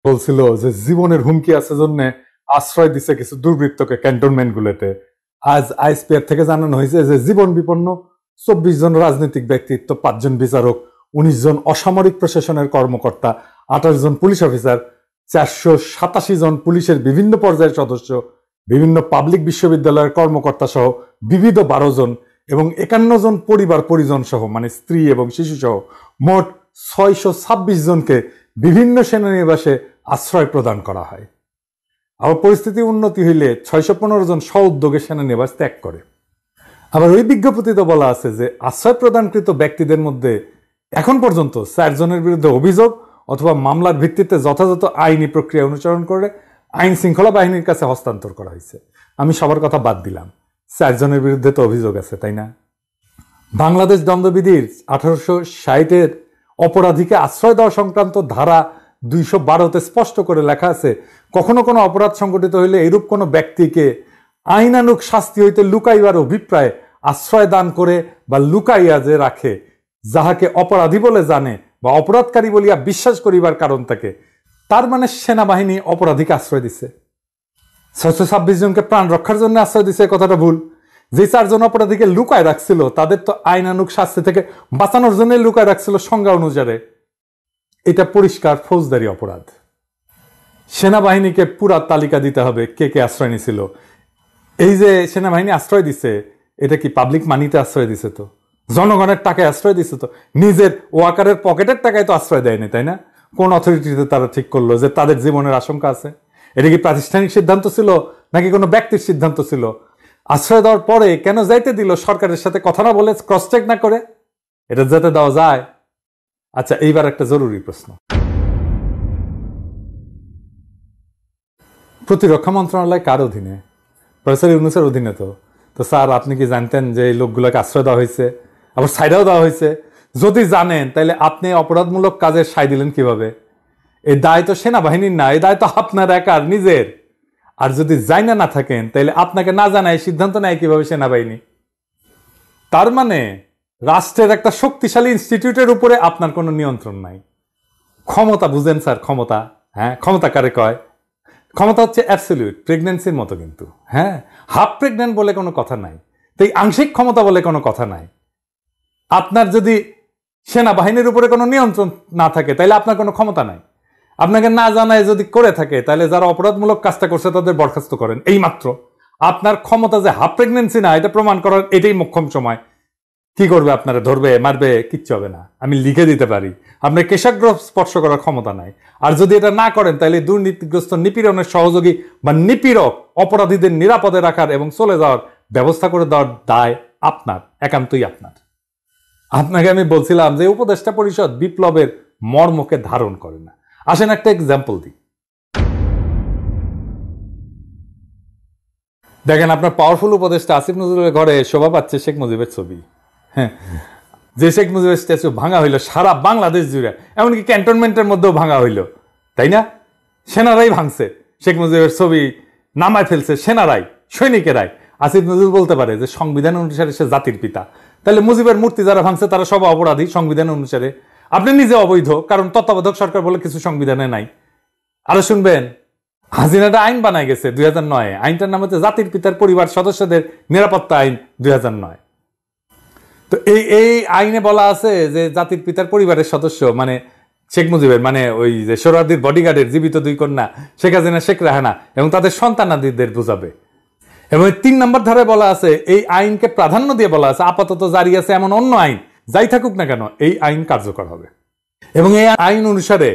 বলছিল যে জীবনের হুমকি আছে জন্য আশ্রয় দিছে কিছু দুর্বৃত্তকে ক্যান্টনমেন্ট গুলোতে। আজ আইএসপিআর থেকে জানানো হয়েছে যে জীবন বিপন্ন 24 জন রাজনৈতিক ব্যক্তিত্ব, 5 জন বিচারক, 19 জন অসামরিক প্রশাসনের কর্মকর্তা, 28 জন পুলিশ অফিসার, 487 জন পুলিশের বিভিন্ন পর্যায়ের সদস্য, বিভিন্ন পাবলিক বিশ্ববিদ্যালয়ের কর্মকর্তা সহ বিবিধ 12 জন এবং 51 জন পরিবার পরিজন সহ মানে স্ত্রী এবং শিশু সহ মোট 626 জনকে বিভিন্ন সেনানিবাসে আশ্রয় প্রদান করা হয়। আবার পরিস্থিতি উন্নতি হইলে 615 জন স্ব উদ্যোগে সেনানিবাস ত্যাগ করে। আবার ওই বিজ্ঞপ্তিতে বলা আছে যে আশ্রয় প্রদানকৃত ব্যক্তিদের মধ্যে এখন পর্যন্ত 4 জনের বিরুদ্ধে অভিযোগ অথবা মামলার ভিত্তিতে যথাযথ আইনি প্রক্রিয়া অনুসরণ করে আইন শৃঙ্খলা বাহিনীর কাছে হস্তান্তর করা হয়েছে। আমি সবার কথা বাদ দিলাম, 4 জনের বিরুদ্ধে তো অভিযোগ আছে, তাই না? বাংলাদেশ দণ্ডবিধির 1860-এর অপরাধীকে আশ্রয় দেওয়া সংক্রান্ত ধারা 212-তে স্পষ্ট করে লেখা আছে, কখনো কোনো অপরাধ সংঘটিত হইলে এরূপ কোনো ব্যক্তিকে আইনানুগ শাস্তি হইতে লুকাইবার অভিপ্রায়ে আশ্রয় দান করে বা লুকাইয়া যে রাখে, যাহাকে অপরাধী বলে জানে বা অপরাধকারী বলিয়া বিশ্বাস করিবার কারণ থাকে, তার মানে সেনাবাহিনী অপরাধীকে আশ্রয় দিছে। 626 জনকে প্রাণ রক্ষার জন্য আশ্রয় দিছে, কথাটা ভুল। যে 4 জন অপরাধীকে লুকায় রাখছিল তাদের তো আইনানুগ শাস্তি থেকে বাঁচানোর জন্য লুকায় রাখছিল সংজ্ঞা অনুসারে। এটা পরিষ্কার ফৌজদারি অপরাধ। সেনাবাহিনীকে পুরা তালিকা দিতে হবে কে কে আশ্রয় নিছিল। এই যে সেনাবাহিনী আশ্রয় দিছে, এটা কি পাবলিক মানিতে আশ্রয় দিছে? তো জনগণের টাকায় আশ্রয় দিছে, তো নিজের ওয়াকারের পকেটের টাকায় তো আশ্রয় দেয়নি, তাই না? কোন অথরিটিতে তারা ঠিক করলো যে তাদের জীবনের আশঙ্কা আছে? এটা কি প্রাতিষ্ঠানিক সিদ্ধান্ত ছিল নাকি কোনো ব্যক্তির সিদ্ধান্ত ছিল? আশ্রয় দেওয়ার পরে কেন যাইতে দিল সরকারের সাথে কথা না বলে, ক্রস চেক না করে? এটা যেতে দেওয়া যায়? আচ্ছা, এইবার একটা জরুরি প্রশ্ন। প্রতিরক্ষা মন্ত্রণালয় কার অধীনে? প্রফেসর ইউনূসের অধীনে। তো স্যার, আপনি কি জানতেন যে এই লোকগুলোকে আশ্রয় দেওয়া হয়েছে, আবার সাইডাও দেওয়া হয়েছে? যদি জানেন তাহলে আপনি অপরাধমূলক কাজের সাই দিলেন কিভাবে? এই দায় তো সেনাবাহিনীর না, এই দায় তো আপনার একার নিজের। আর যদি জানা না থাকেন তাহলে আপনাকে না জানায় সিদ্ধান্ত নেয় কিভাবে সেনাবাহিনী? তার মানে রাষ্ট্রের একটা শক্তিশালী ইনস্টিটিউটের উপরে আপনার কোনো নিয়ন্ত্রণ নাই। ক্ষমতা বুঝেন স্যার? ক্ষমতা, হ্যাঁ, ক্ষমতা কারে কয়? ক্ষমতা হচ্ছে অ্যাবসলিউট, প্রেগন্যান্সির মতো কিন্তু। হ্যাঁ, হাফ প্রেগন্যান্ট বলে কোনো কথা নাই, তাই আংশিক ক্ষমতা বলে কোনো কথা নাই। আপনার যদি সেনাবাহিনীর উপরে কোনো নিয়ন্ত্রণ না থাকে তাহলে আপনার কোনো ক্ষমতা নাই। আপনাকে না জানায় যদি করে থাকে তাহলে যারা অপরাধমূলক কাজটা করছে তাদের বরখাস্ত করেন, এই মাত্র। আপনার ক্ষমতা যে হাফ প্রেগন্যান্সি না এটা প্রমাণ করার এটাই মোক্ষম সময়। কি করবে? আপনারা ধরবে, মারবে? কিচ্ছু হবে না, আমি লিখে দিতে পারি। আপনার কেশাগ্র স্পর্শ করার ক্ষমতা নাই। আর যদি এটা না করেন তাহলে দুর্নীতিগ্রস্ত নিপীড়নের সহযোগী বা নিপীড়ক অপরাধীদের নিরাপদে রাখার এবং চলে যাওয়ার ব্যবস্থা করে দেওয়ার দায় আপনার, একান্তই আপনার। আপনাকে আমি বলছিলাম যে উপদেষ্টা পরিষদ বিপ্লবের মর্মকে ধারণ করে না। আসেন একটা এক্সাম্পল দিই। দেখেন, আপনার পাওয়ারফুল উপদেষ্টা আসিফ নজরুলের ঘরে শোভা পাচ্ছে শেখ মুজিবের ছবি। হ্যাঁ, যে শেখ মুজিবের স্ট্যাচু ভাঙা হইল সারা বাংলাদেশ জুড়ে, এমনকি ক্যান্টনমেন্টের মধ্যেও ভাঙা হইল, তাই না? সেনারাই ভাঙছে, শেখ মুজিবের ছবি নামায় ফেলছে সেনারাই, সৈনিকেরাই। আসিফ নজরুল বলতে পারে যে সংবিধান অনুসারে সে জাতির পিতা, তাহলে মুজিবের মূর্তি যারা ভাঙছে তারা সব অপরাধী সংবিধান অনুসারে। আপনি নিজে অবৈধ, কারণ তত্ত্বাবধায়ক সরকার বলে কিছু সংবিধানে নাই। আরো শুনবেন, হাসিনাটা আইন বানায় গেছে 2009-এ। আইনটার নাম হচ্ছে জাতির পিতার পরিবার সদস্যদের নিরাপত্তা আইন 2009। তো এই আইনে বলা আছে যে জাতির পিতার পরিবারের সদস্য মানে শেখ মুজিবের, মানে ওই যে সোহরাওয়ার্দীর বডিগার্ডের জীবিত 2 কন্যা শেখ হাসিনা, শেখ রেহানা এবং তাদের সন্তানাদিদের বোঝাবে। এবং 3 নম্বর ধারায় বলা আছে, এই আইনকে প্রাধান্য দিয়ে বলা আছে আপাতত জারি আছে এমন অন্য আইন যাই থাকুক না কেন এই আইন কার্যকর হবে। এবং এই আইন অনুসারে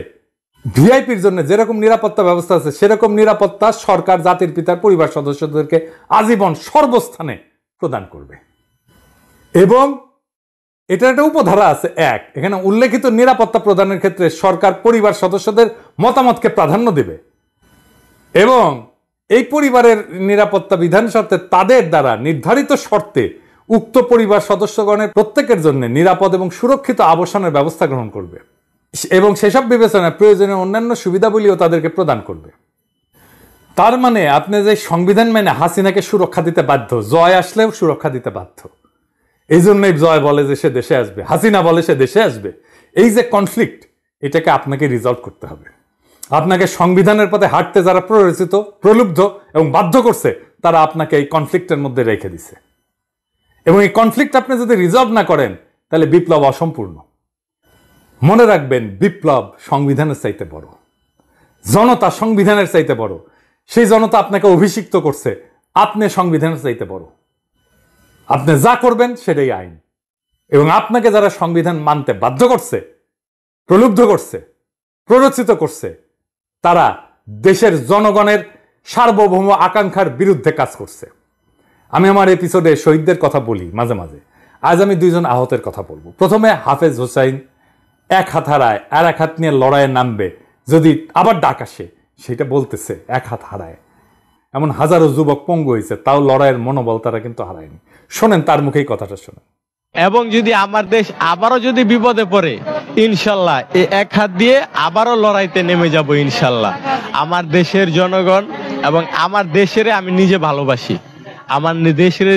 ভিআইপির জন্য যেরকম নিরাপত্তা ব্যবস্থা আছে সেরকম নিরাপত্তা সরকার জাতির পিতার পরিবার সদস্যদেরকে আজীবন সর্বস্থানে প্রদান করবে। এবং এটা একটা উপধারা আছে 1, এখানে উল্লেখিত নিরাপত্তা প্রদানের ক্ষেত্রে সরকার পরিবার সদস্যদের মতামতকে প্রাধান্য দেবে এবং এই পরিবারের নিরাপত্তা বিধান শর্তে তাদের দ্বারা নির্ধারিত শর্তে উক্ত পরিবার সদস্যগণের প্রত্যেকের জন্য নিরাপদ এবং সুরক্ষিত আবাসনের ব্যবস্থা গ্রহণ করবে এবং সেসব বিবেচনায় প্রয়োজনীয় অন্যান্য সুবিধাবলীও তাদেরকে প্রদান করবে। তার মানে আপনি যে সংবিধান মেনে হাসিনাকে সুরক্ষা দিতে বাধ্য, জয় আসলেও সুরক্ষা দিতে বাধ্য। এই জন্যই জয় বলে যে সে দেশে আসবে, হাসিনা বলে সে দেশে আসবে। এই যে কনফ্লিক্ট, এটাকে আপনাকে রিজলভ করতে হবে। আপনাকে সংবিধানের পথে হাঁটতে যারা প্ররোচিত, প্রলুব্ধ এবং বাধ্য করছে, তারা আপনাকে এই কনফ্লিক্টের মধ্যে রেখে দিছে। এবং এই কনফ্লিক্ট আপনি যদি রিজলভ না করেন, তাহলে বিপ্লব অসম্পূর্ণ। মনে রাখবেন, বিপ্লব সংবিধানের চাইতে বড়, জনতা সংবিধানের চাইতে বড়। সেই জনতা আপনাকে অভিষিক্ত করছে, আপনি সংবিধানের চাইতে বড়। আপনি যা করবেন সেটাই আইন। এবং আপনাকে যারা সংবিধান মানতে বাধ্য করছে, প্রলুব্ধ করছে, প্ররোচিত করছে, তারা দেশের জনগণের সার্বভৌম আকাঙ্ক্ষার বিরুদ্ধে কাজ করছে। আমি আমার এপিসোডে শহীদদের কথা বলি মাঝে মাঝে। আজ আমি দুইজন আহতের কথা বলবো। প্রথমে হাফেজ হোসাইন, এক হাত হারায় আর এক হাত নিয়ে লড়াইয়ে নামবে, যদি আবার ডাক আসে সেটা বলতেছে এক হাত হারায়। এমন হাজারো যুবক পঙ্গু হয়েছে, তাও লড়াইয়ের মনোবল তারা কিন্তু হারায়নি। শোনেন তার মুখেই কথাটা শোনেন। এবং যদি আমার দেশ আবারও যদি বিপদে পড়ে, ইনশাল্লাহ এই এক হাত দিয়ে আবারও লড়াইতে নেমে যাব ইনশাল্লাহ। আমার দেশের জনগণ এবং আমার দেশের আমি নিজে ভালোবাসি, আমার দেশের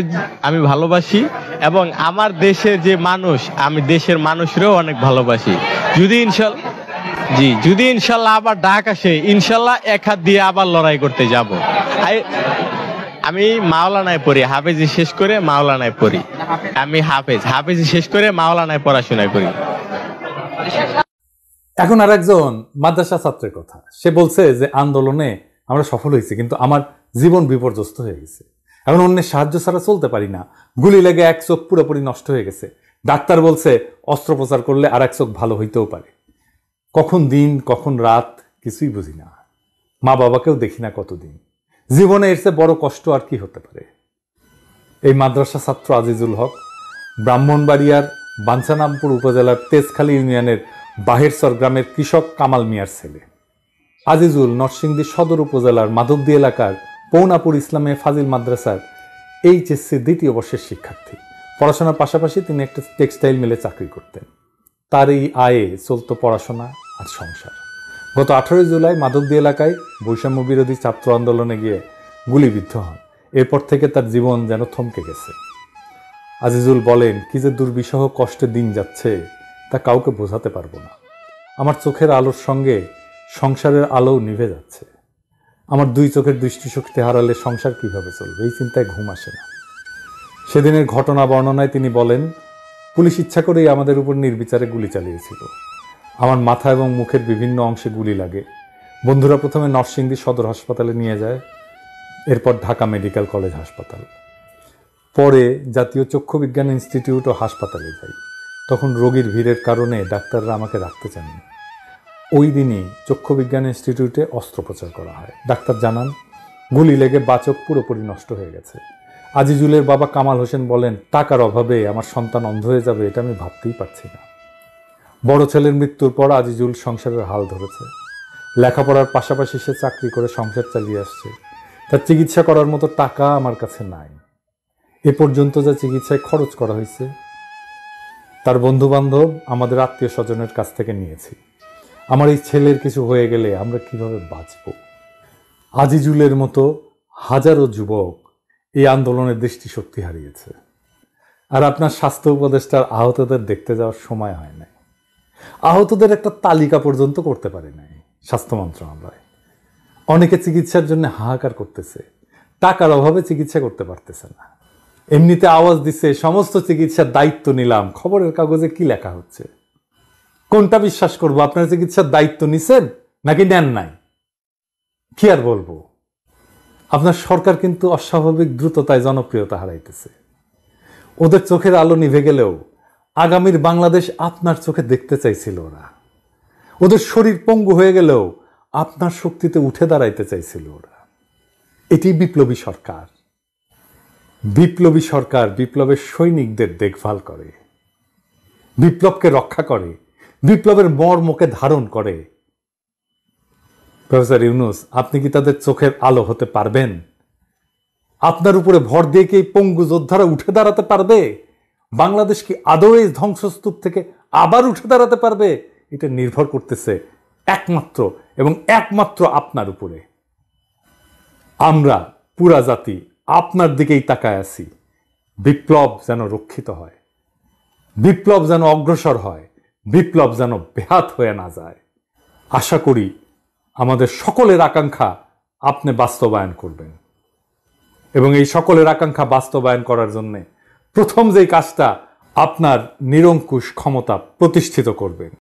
আমি ভালোবাসি, এবং আমার দেশের যে মানুষ, আমি দেশের মানুষেরও অনেক ভালোবাসি। যদি ইনশাল্লাহ আবার ডাক আসে, ইনশাল্লাহ এক হাত দিয়ে আবার লড়াই করতে যাব। আমি মাওলানায় পড়ি, হাফেজি শেষ করে মাওলানায় পড়ি। আমি হাফেজি শেষ করে মাওলানায় পড়াশোনা করি। এখন আর একজন মাদ্রাসা ছাত্রের কথা। সে বলছে যে আন্দোলনে আমরা সফল হয়েছি, কিন্তু আমার জীবন বিপর্যস্ত হয়ে গেছে। এখন অন্যের সাহায্য ছাড়া চলতে পারি না। গুলি লেগে এক চোখ পুরোপুরি নষ্ট হয়ে গেছে। ডাক্তার বলছে অস্ত্রোপচার করলে আর এক চোখ ভালো হইতেও পারে। কখন দিন কখন রাত কিছুই বুঝি না। মা বাবাকেও দেখি না কতদিন। জীবনে এর চেয়ে বড় কষ্ট আর কি হতে পারে? এই মাদ্রাসা ছাত্র আজিজুল হক ব্রাহ্মণবাড়িয়ার বাঞ্ছারামপুর উপজেলার তেজখালী ইউনিয়নের বাহেরসর গ্রামের কৃষক কামাল মিয়ার ছেলে। আজিজুল নরসিংদী সদর উপজেলার মাধবদী এলাকার পৌনাপুর ইসলামে ফাজিল মাদ্রাসার এইচএসসি দ্বিতীয় বর্ষের শিক্ষার্থী। পড়াশোনার পাশাপাশি তিনি একটা টেক্সটাইল মিলে চাকরি করতেন। তার এই আয়ে চলত পড়াশোনা আর সংসার। গত 18 জুলাই মাধবদী এলাকায় বৈষম্য বিরোধী ছাত্র আন্দোলনে গিয়ে গুলিবিদ্ধ হন। এরপর থেকে তার জীবন যেন থমকে গেছে। আজিজুল বলেন, কি যে দুর্বিষহ কষ্টে দিন যাচ্ছে তা কাউকে বোঝাতে পারবো না। আমার চোখের আলোর সঙ্গে সংসারের আলোও নিভে যাচ্ছে। আমার দুই চোখের দৃষ্টিশক্তি হারালে সংসার কিভাবে চলবে, এই চিন্তায় ঘুম আসে না। সেদিনের ঘটনা বর্ণনায় তিনি বলেন, পুলিশ ইচ্ছা করেই আমাদের উপর নির্বিচারে গুলি চালিয়েছিল। আমার মাথা এবং মুখের বিভিন্ন অংশে গুলি লাগে। বন্ধুরা প্রথমে নরসিংদী সদর হাসপাতালে নিয়ে যায়, এরপর ঢাকা মেডিকেল কলেজ হাসপাতাল, পরে জাতীয় চক্ষু বিজ্ঞান ইনস্টিটিউট ও হাসপাতালে যাই। তখন রোগীর ভিড়ের কারণে ডাক্তাররা আমাকে রাখতে চাননি। ওই দিনই চক্ষু বিজ্ঞান ইনস্টিটিউটে অস্ত্রোপচার করা হয়। ডাক্তার জানান, গুলি লেগে বাচক পুরোপুরি নষ্ট হয়ে গেছে। আজিজুলের বাবা কামাল হোসেন বলেন, টাকার অভাবে আমার সন্তান অন্ধ হয়ে যাবে এটা আমি ভাবতেই পারছি না। বড় ছেলের মৃত্যুর পর আজিজুল সংসারের হাল ধরেছে। লেখাপড়ার পাশাপাশি সে চাকরি করে সংসার চালিয়ে আসছে। তার চিকিৎসা করার মতো টাকা আমার কাছে নাই। এ পর্যন্ত যা চিকিৎসায় খরচ করা হয়েছে তার বন্ধু বান্ধব, আমাদের আত্মীয় স্বজনের কাছ থেকে নিয়েছি। আমার এই ছেলের কিছু হয়ে গেলে আমরা কিভাবে বাঁচব? আজিজুলের মতো হাজারো যুবক এই আন্দোলনের দৃষ্টিশক্তি হারিয়েছে। আর আপনার স্বাস্থ্য উপদেষ্টার আহতদের দেখতে যাওয়ার সময় হয় নাই। আহতদের একটা তালিকা পর্যন্ত করতে পারে নাই স্বাস্থ্য মন্ত্রণালয়। অনেকে চিকিৎসার জন্য হাহাকার করতেছে, টাকার অভাবে চিকিৎসা করতে পারতেছে না। এমনিতে আওয়াজ দিচ্ছে সমস্ত চিকিৎসার দায়িত্ব নিলাম। খবরের কাগজে কি লেখা হচ্ছে? কোনটা বিশ্বাস করবো? আপনার চিকিৎসার দায়িত্ব নিছেন নাকি নেন নাই? কি আর বলবো? আপনার সরকার কিন্তু অস্বাভাবিক দ্রুততায় জনপ্রিয়তা হারাইতেছে। ওদের চোখের আলো নিভে গেলেও আগামীর বাংলাদেশ আপনার চোখে দেখতে চাইছিল ওরা। ওদের শরীর পঙ্গু হয়ে গেলেও আপনার শক্তিতে উঠে দাঁড়াইতে চাইছিল ওরা। এটি বিপ্লবী সরকার। বিপ্লবী সরকার বিপ্লবের সৈনিকদের দেখভাল করে, বিপ্লবকে রক্ষা করে, বিপ্লবের মর্মকে ধারণ করে। প্রফেসর ইউনূস, আপনি কি তাদের চোখের আলো হতে পারবেন? আপনার উপরে ভর দিয়ে কি পঙ্গু যোদ্ধারা উঠে দাঁড়াতে পারবে? বাংলাদেশ কি আদৌ এই ধ্বংসস্তূপ থেকে আবার উঠে দাঁড়াতে পারবে? এটা নির্ভর করতেছে একমাত্র এবং একমাত্র আপনার উপরে। আমরা পুরা জাতি আপনার দিকেই তাকায় আছি। বিপ্লব যেন রক্ষিত হয়, বিপ্লব যেন অগ্রসর হয়, বিপ্লব যেন বেহাত হয়ে না যায়। আশা করি আমাদের সকলের আকাঙ্ক্ষা আপনি বাস্তবায়ন করবেন এবং এই সকলের আকাঙ্ক্ষা বাস্তবায়ন করার জন্য প্রথম যেই কাজটা আপনার নিরঙ্কুশ ক্ষমতা প্রতিষ্ঠিত করবেন।